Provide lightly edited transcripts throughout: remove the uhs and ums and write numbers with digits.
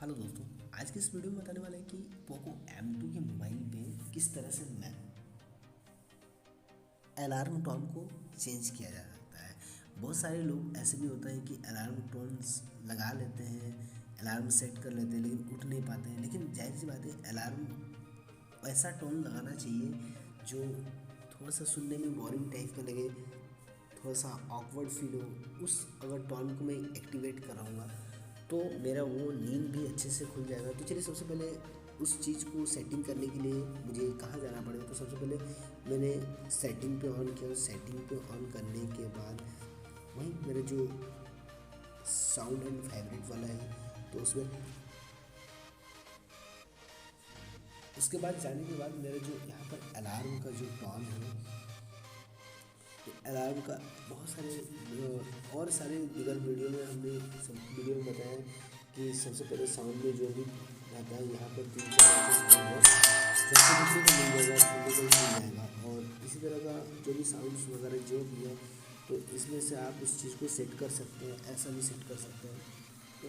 Hello दोस्तों, आज के इस वीडियो में बताने वाला है कि पोको M2 के मोबाइल पे किस तरह से मैं अलार्म टोन को चेंज किया जा सकता है। बहुत सारे लोग ऐसे भी होता है कि अलार्म टोन्स लगा लेते हैं, अलार्म सेट कर लेते हैं लेकिन उठ नहीं पाते हैं। लेकिन जाहिर सी बात है, अलार्म ऐसा टोन लगाना चाहिए जो थोड़ा सा सुनने में बोरिंग टाइप का लगे, थोड़ा सा ऑकवर्ड फील हो। उस अगर टोन को मैं एक्टिवेट कराऊँगा तो मेरा वो नींद भी अच्छे से खुल जाएगा। तो चलिए, सबसे पहले उस चीज़ को सेटिंग करने के लिए मुझे कहाँ जाना पड़ेगा। तो सबसे पहले मैंने सेटिंग पे ऑन किया। सेटिंग पे ऑन करने के बाद वहीं मेरे जो साउंड एंड फेवरेट वाला है तो उसमें उसके बाद जाने के बाद मेरा जो यहाँ पर अलार्म का जो टोन है, तो अलार्म का बहुत सारे और सारे दिगर वीडियो में हमने सब वीडियो में बताया कि सबसे पहले साउंड में जो भी रहता है यहाँ पर 3-4 साउंड है, जैसे देखने को मिल जाएगा, सुनने को भी मिल जाएगा। और इसी तरह का जो भी साउंड्स वगैरह जो भी है, तो इसमें से आप उस चीज़ को सेट कर सकते हैं, ऐसा भी सेट कर सकते हैं। तो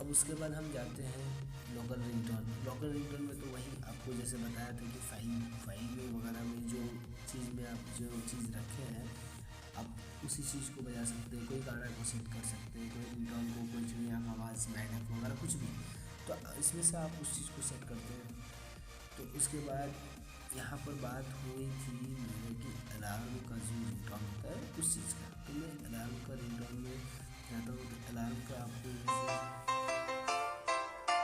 अब उसके बाद हम जाते हैं लोकल रिंगटोन। लोकल रिंगटोन में तो वही आपको जैसे बताया था कि फाइल में वगैरह में जो चीज़ में आप जो चीज़ रखे हैं, आप उसी चीज़ को बजा सकते हैं। कोई गाना को सेट कर सकते हैं, कोई रिंगटोन को, कोई चिड़िया का आवाज़, मेंढक वगैरह कुछ भी। तो इसमें से आप उस चीज़ को सेट करते हैं। तो उसके बाद यहाँ पर बात हुई थी मेरे कि अलार्म का जो रिंगटोन होता है उस चीज़ का। तो मैं अलार्म का रिंगटोन में जाता हूँ। तो अलार्म का आपको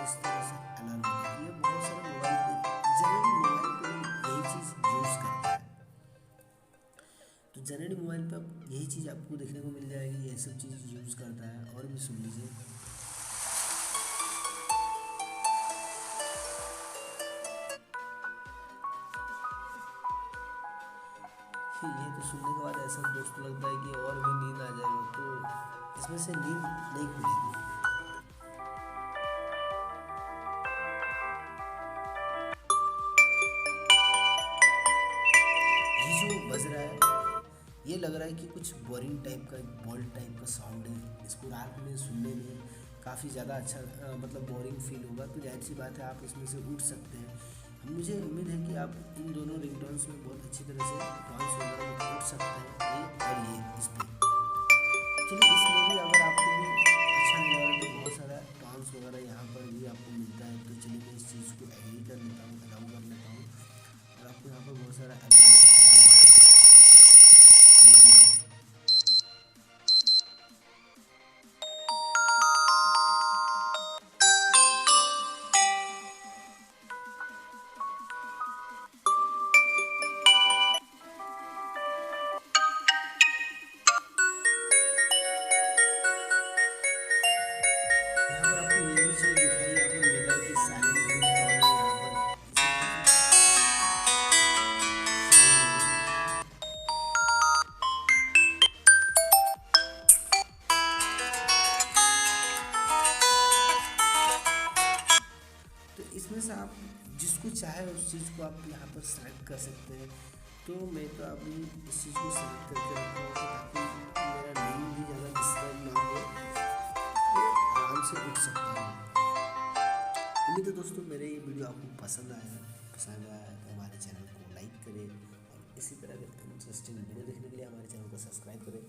इस तरह से अलार्म होता है। ये बहुत सारे मोबाइल पे, जनरली मोबाइल पे यही चीज़ यूज़ करता है। तो जनरली मोबाइल पे अब यही चीज़ आपको देखने को मिल जाएगी, ये सब चीज़ यूज़ करता है। और भी सुन लीजिए। ये तो सुनने के बाद ऐसा दोस्तों लगता है कि और भी नींद आ जाएगा, तो इसमें से नींद नहीं खुलेगी। ये जो बज रहा है, ये लग रहा है कि कुछ बोरिंग टाइप का, बॉल्ट टाइप का साउंड है। इसको रात में सुनने में काफ़ी ज़्यादा अच्छा मतलब बोरिंग फील होगा। तो जाहिर सी बात है, आप इसमें से उठ सकते हैं। मुझे उम्मीद है कि आप इन दोनों रिंगटोन्स में बहुत अच्छी तरह से डांस वगैरह में उठ सकते हैं, ये और ये इस पर। चलिए, इसमें भी अगर आपको भी अच्छा नहीं लग रहा तो बहुत सारा डांस वगैरह यहाँ पर भी आपको मिलता है। तो चलिए, मैं इस चीज़ को एग्री कर लेता हूँ, अलाउ कर लेता हूँ। और आपको यहाँ पर बहुत सारा यहाँ पर आपको ये भी चीज़ दिखाई यहाँ पर मिल रहा है कि साइलेंट रिंगटोन है। यहाँ पर इसी तरह से तो इसमें से आप जिसको चाहे उस चीज़ को आप यहाँ पर सेलेक्ट कर सकते हैं। तो मैं तो अभी इस चीज़ को सेलेक्ट करके रखा हूँ ताकि मेरा नींद भी ज़्यादा डिस्टर्ब ना हो, तो आराम से उठ सकता हूँ। उम्मीद है दोस्तों मेरे ये वीडियो आपको पसंद आया तो हमारे चैनल को लाइक करें और इसी तरह के इंटरेस्टिंग वीडियो देखने के लिए हमारे चैनल को सब्सक्राइब करें।